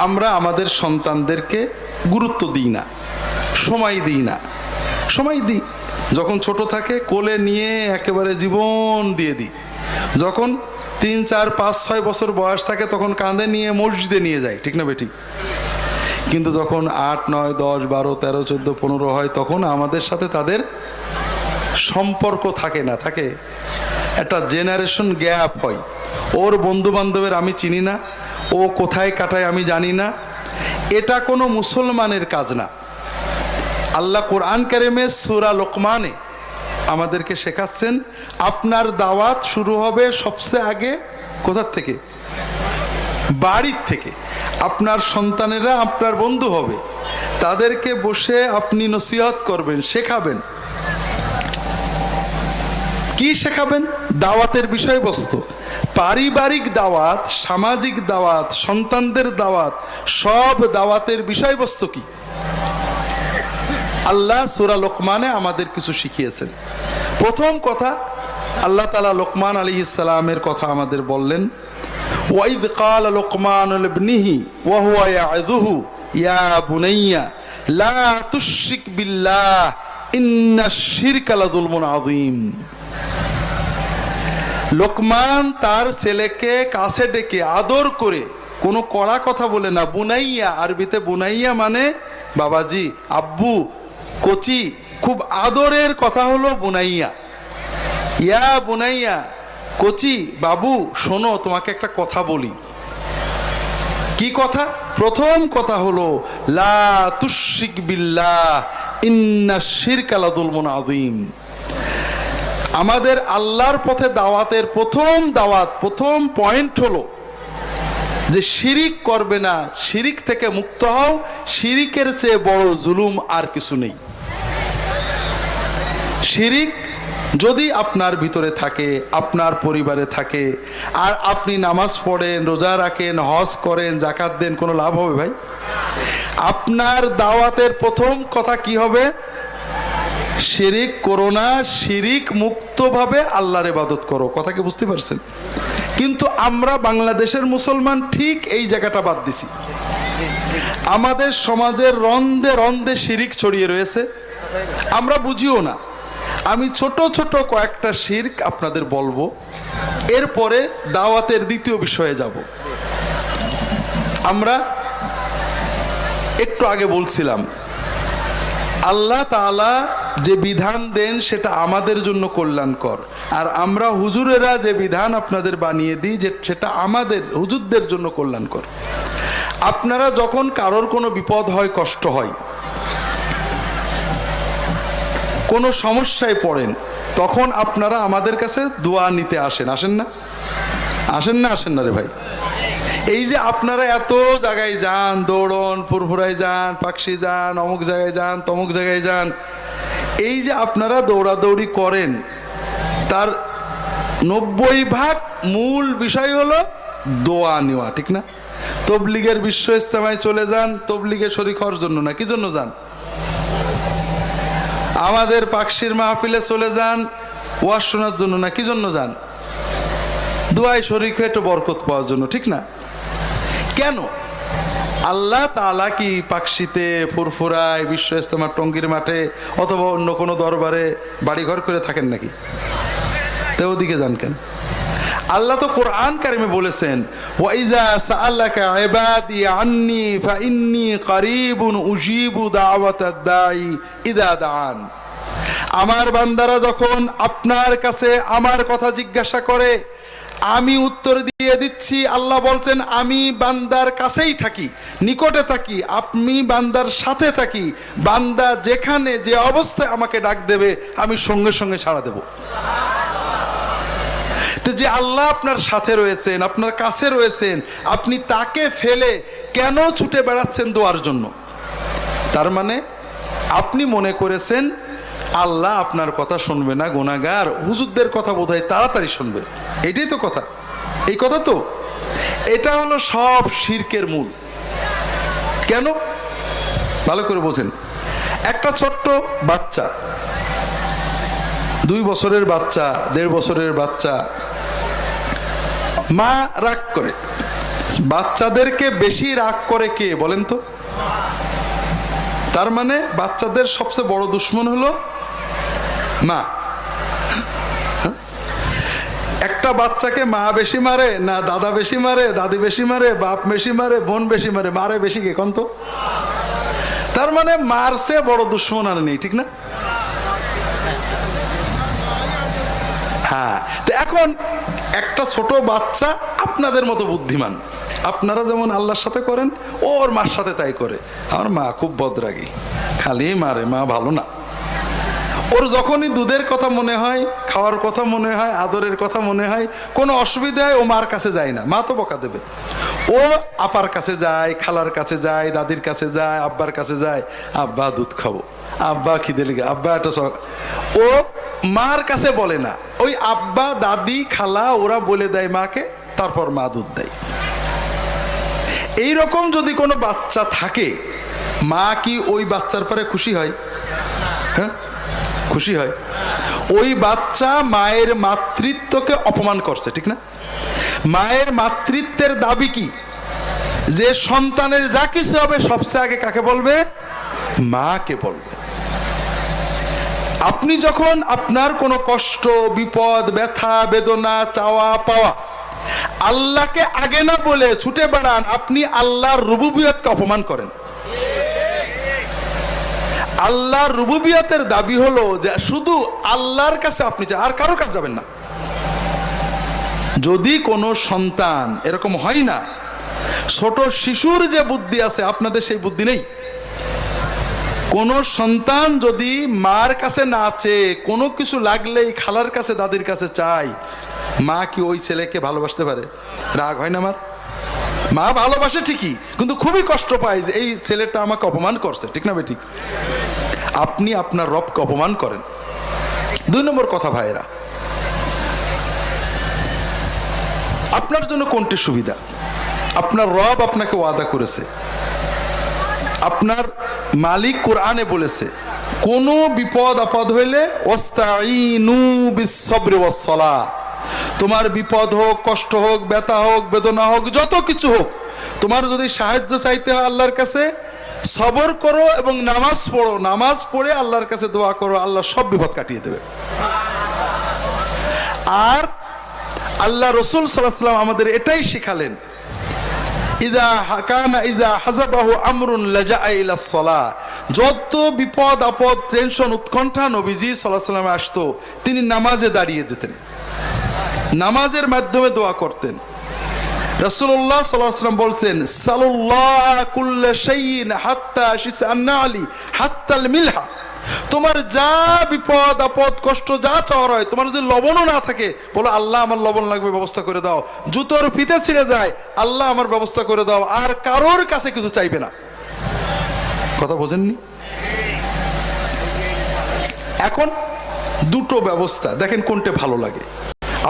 আমরা আমাদের সন্তানদেরকে গুরুত্ব দিই না, সময় দিই না। সময় দিই যখন ছোট থাকে, কোলে নিয়ে একেবারে জীবন দিয়ে দিই। যখন 3, 4, 5, 6 বছর বয়স থাকে তখন কাঁধে নিয়ে মসজিদে নিয়ে যায়, ঠিক না বেঠিক? কিন্তু যখন 8, 9, 10, 12, 13, 14, 15 হয় তখন আমাদের সাথে তাদের সম্পর্ক থাকে না, থাকে একটা জেনারেশন গ্যাপ হয়। ওর বন্ধু বান্ধবের আমি চিনি না, ও কোথায় কাটায় আমি জানি না। এটা কোনো মুসলমানের কাজ না। আল্লাহ কোরআন কারিমে সূরা লোকমানে আমাদেরকে শেখাচ্ছেন, আপনার দাওয়াত শুরু হবে সবচেয়ে আগে কোথার থেকে? বাড়ির থেকে। আপনার সন্তানেরা আপনার বন্ধু হবে, তাদেরকে বসে আপনি নসিহত করবেন, শেখাবেন। কি শেখাবেন? দাওয়াতের বিষয়বস্তু। পারিবারিক দাওয়াত, সামাজিক দাওয়াত, সন্তানদের দাওয়াত, সব দাওয়াতের বিষয়বস্তু কি? আল্লাহ সূরা লোকমানে আমাদের কিছু শিখিয়েছেন। প্রথম কথা, আল্লাহ তাআলা লোকমান আলাইহিস সালামের কথা আমাদের বললেন, ওয়াইদ ক্বালা লোকমানু লিবনিহি ওয়া হুয়া ইয়াযুহু ইয়া বুনাইয়া লা তুশরিক বিল্লাহ ইন্নাশ শিরকা লাযুলমুন আযীম। লোকমান তার ছেলেকে কাছে ডেকে আদর করে, কোনো কড়া কথা বলে না, বুনাইয়া, আরবিতে বুনাইয়া মানে বাবাজি, আব্বু, কোচি, খুব আদরের কথা হলো বুনাইয়া। ইয়া বুনাইয়া, কোচি, বাবু শোনো, তোমাকে একটা কথা বলি। কি কথা? প্রথম কথা হলো লা তুশরিক বিল্লাহ ইন্নাশ শিরকা লাযুলমুন আযীম। আমাদের আল্লাহর পথে দাওয়াতের প্রথম দাওয়াত, প্রথম পয়েন্ট হলো যে শিরিক করবে না, শিরিক থেকে মুক্ত হও। শিরিকের চেয়ে বড় জুলুম আর কিছু নেই। শিরিক যদি আপনার ভিতরে থাকে, আপনার পরিবারে থাকে, আর আপনি নামাজ পড়েন, রোজা রাখেন, হজ করেন, যাকাত দেন, কোনো লাভ হবে ভাই? আপনার দাওয়াতের প্রথম কথা কি হবে? শিরিক করো না, শিরিক মুক্তভাবে আল্লাহর ইবাদত করো। কথা কি বুঝতে পারছেন? কিন্তু আমরা বাংলাদেশের মুসলমান ঠিক এই জায়গাটা বাদ দিছি। আমাদের সমাজের রন্ধে রন্ধে শিরিক ছড়িয়ে রয়েছে, আমরা বুঝিও না। আমি ছোট ছোট কয়েকটা শিরক আপনাদের বলবো, এরপরে দাওয়াতের দ্বিতীয় বিষয়ে যাব। আমরা একটু আগে বলছিলাম, আল্লাহ তাআলা যে বিধান দেন সেটা আমাদের জন্য কল্যাণকর, আর আমরা হুজুরেরা যে বিধান আপনাদের বানিয়ে দিই যে সেটা আমাদের হুজুরদের জন্য কল্যাণকর। আপনারা যখন কারোর কোনো বিপদ হয়, কষ্ট হয়, কোনো সমস্যায় পড়েন, তখন আপনারা আমাদের কাছে দোয়া নিতে আসেন, আসেন না? আসেন না? আসেন না রে ভাই? এই যে আপনারা এত জায়গায় যান, দৌড়ন, ফুরফুরায় যান, পাকশি যান, অমুক জায়গায় যান, তমুক জায়গায় যান, এই যে আপনারা দৌড়াদৌড়ি করেন, তার 90% মূল বিষয় হলো দোয়া নেওয়া, ঠিক না? তবলিগের বিশ্ব ইজতেমায় চলে যান, তবলিগে শরীক হওয়ার জন্য না, কি জন্য যান? আমাদের পাকশির মাহফিলে চলে যান ওয়াজ শোনার জন্য না, কি জন্য যান? দোয়ায় শরীক হয়ে একটু বরকত পাওয়ার জন্য, ঠিক না? কেন? আল্লাহ তাআলা কি পাকশিতে, ফুরফুরায়, বিশ্ব ইজতেমা, টঙ্গীর মাঠে অথবা অন্য কোনো দরবারে বাড়িঘর করে থাকেন নাকি? তো ওদিকে যান কেন? আল্লাহ তো কোরআন কারিমে বলেছেন, ওয়াইজা সাআলাকা ইবাদি আন্নী ফাইন্নী কারীবুন উজিবু দাওয়াতাদ দাঈ ইযা দাআন। আমার বান্দারা যখন আপনার কাছে আমার কথা জিজ্ঞাসা করে, আমি উত্তর দিয়ে দিচ্ছি। আল্লাহ বলছেন, আমি বান্দার কাছেই থাকি, নিকটে থাকি, আমি বান্দার সাথে থাকি। বান্দা যেখানে যে অবস্থায় আমাকে ডাক দেবে, আমি সঙ্গে সঙ্গে সাড়া দেব। তো যে আল্লাহ আপনার সাথে রয়েছেন, আপনার কাছে রয়েছেন, আপনি তাকে ফেলে কেন ছুটে বেড়াচ্ছেন দোয়ার জন্য? তার মানে আপনি মনে করেছেন আল্লাহ আপনার কথা শুনবে না, গুনাহগার, হুজুরদের কথা বোধহয় তাড়াতাড়ি শুনবে। এটাই তো কথা, এই কথা তো। এটা হলো সব শিরকের মূল। কেন? ভালো করে বোঝেন। একটা ছোট্ট বাচ্চা, 2 বছরের বাচ্চা, 1.5 বছরের বাচ্চা, মা রাগ করে, বাচ্চাদেরকে বেশি রাগ করে কে বলেন তো? তার মানে বাচ্চাদের সবচেয়ে বড় দুশ্মন হলো মা। একটা বাচ্চাকে মা বেশি মারে না দাদা বেশি মারে, দাদি বেশি মারে, বাপ বেশি মারে, বোন বেশি মারে? মারে বেশি কে কোন তো? তার মানে মারছে বড় দুশ্মন আর নেই, ঠিক না? হ্যাঁ, তো এখন একটা ছোট বাচ্চা আপনাদের মতো বুদ্ধিমান, আপনারা যেমন আল্লাহর সাথে করেন ওর মার সাথে তাই করে। আমার মা খুব বদরাগী, খালি মারে, মা ভালো না। ওর যখনই দুধের কথা মনে হয়, খাওয়ার কথা মনে হয়, আদরের কথা মনে হয়, কোনো অসুবিধায় ও মার কাছে যায় না, মা তো বকা দেবে। ও আপার কাছে যায়, খালার কাছে যায়, দাদির কাছে যায়, আব্বার কাছে যায়, আব্বা দুধ খাবো, আব্বা খিদে লেগে, আব্বা একটা ও মার কাছে বলে না, ওই আব্বা দাদি খালা ওরা বলে দেয় মাকে, তারপর মা দুধ দেয়। এইরকম যদি কোনো বাচ্চা থাকে, মা কি ওই বাচ্চার পরে খুশি হয়? হ্যাঁ, খুশি হয়। ওই বাচ্চা মায়ের মাতৃত্বকে অপমান করছে, ঠিক না? মায়ের মাতৃত্বের দাবি কি? যে সন্তানের যা কিছু হবে সবচেয়ে আগে কাকে বলবে? মাকে বলবে। আপনি যখন আপনার কোনো কষ্ট, বিপদ, ব্যথা, বেদনা, চাওয়া পাওয়া আল্লাহকে আগে না বলে ছুটে বেড়ান, আপনি আল্লাহর রুবুবিয়তকে অপমান করেন। আল্লাহর রুবুবিয়তের দাবি হলো যে শুধু আল্লাহর কাছে আপনি চান, আর কারোর কাছে যাবেন না। যদি কোনো সন্তান এরকম হয় না, ছোট শিশুর যে বুদ্ধি আছে আপনাদের সেই বুদ্ধি নেই। কোন সন্তান যদি মার কাছে না চেয়ে কোনো কিছু লাগলেই খালার কাছে দাদির কাছে চায়, মা কি ওই ছেলেকে ভালোবাসতে পারে? রাগ হয় না আমার? মা ভালোবাসে ঠিকই, কিন্তু খুবই কষ্ট পায় যে এই ছেলেটা আমাকে অপমান করছে, ঠিক না বেঠিক? আপনি আপনার রবকে অপমান করেন। 2 নম্বর কথা ভাইয়েরা, আপনার জন্য কোনটি সুবিধা? আপনার রব আপনাকে ওয়াদা করেছে, আপনার মালিক কোরআনে বলেছে কোনো বিপদ আপদ হইলে ওয়াস্তাঈনু বিস-সাবরি ওয়াস-সালাহ, তোমার বিপদ হোক, কষ্ট হোক, ব্যথা হোক, বেদনা হোক, যত কিছু হোক, তোমার যদি সাহায্য চাইতে হয় আল্লাহর কাছে, সবর করো এবং নামাজ পড়ো, নামাজ পড়ে আল্লাহর কাছে দোয়া করো, আল্লাহ সব বিপদ কাটিয়ে দেবে। আর আল্লাহ রাসূল সাল্লাল্লাহু আলাইহি ওয়াসাল্লাম আমাদের এটাই শিখালেন, ইযা হাকানা ইযা হাযাবাহু আমরুন লাজাআ ইলাস সালাহ, যত বিপদ আপদ, টেনশন, উৎকণ্ঠা নবীজি সাল্লাল্লাহু আলাইহি ওয়াসাল্লাম আসতো, তিনি নামাজে দাঁড়িয়ে দিতেন, নামাজের মাধ্যমে দোয়া করতেন। রাসূলুল্লাহ সাল্লাল্লাহু আলাইহি ওয়াসাল্লাম বলছেন, সাল্লাল্লাহু কুল্লা শাইইন হাত্তা শিসআন-নালি হাত্তাল মিলহা, তোমার যা বিপদ আপদ কষ্ট যা চাওয়ার হয়, তোমার যদি লবণও না থাকে, বলো আল্লাহ আমার লবণ লাগবে, ব্যবস্থা করে দাও। জুতোর ফিতে ছিঁড়ে যায়, আল্লাহ আমার ব্যবস্থা করে দাও। আর কারোর কাছে কিছু চাইবে না। কথা বোঝেননি? এখন দুটো ব্যবস্থা দেখেন কোনটা ভালো লাগে।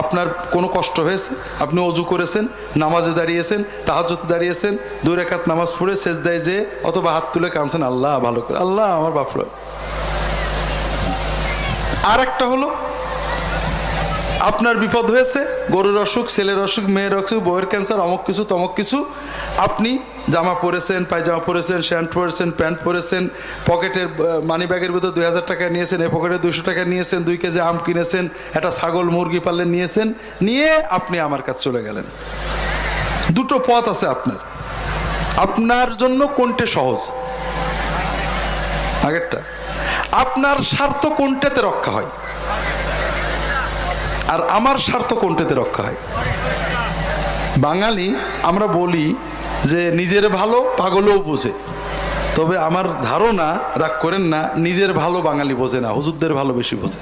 আপনার কোনো কষ্ট হয়েছে, আপনি ওযু করেছেন, নামাজে দাঁড়িয়েছেন, তাহাজ্জুদে দাঁড়িয়েছেন, 2 রাকাত নামাজ পড়ে সেজদায় যে অথবা হাত তুলে কাঁদছেন, আল্লাহ ভালো করে, আল্লাহ আমার বাপরা। আর একটা হলো আপনার বিপদ হয়েছে, গরুর অসুখ, ছেলের অসুখ, মেয়ের অসুখ, বউয়ের ক্যান্সার, অমুক কিছু তমক কিছু, আপনি জামা পরেছেন, পায়জামা পরেছেন, শ্যান্ট পরেছেন, প্যান্ট পরেছেন, পকেটের মানি ব্যাগের ভিতরে 2000 টাকা নিয়েছেন, এ পকেটে 200 টাকা নিয়েছেন, 2 কেজি আম কিনেছেন, একটা ছাগল মুরগি পাললেন, নিয়েছেন, নিয়ে আপনি আমার কাছে চলে গেলেন। দুটো পথ আছে আপনার, আপনার জন্য কোনটা সহজ? আগেরটা। আপনার স্বার্থ কোনটাতে রক্ষা হয় আর আমার স্বার্থ কোনটাতে রক্ষা হয়? বাঙালি আমরা বলি যে নিজের ভালো পাগলও বোঝে, তবে আমার ধারণা, রাগ করেন না, নিজের ভালো বাঙালি বোঝে না, হুজুরদের ভালো বেশি বোঝে।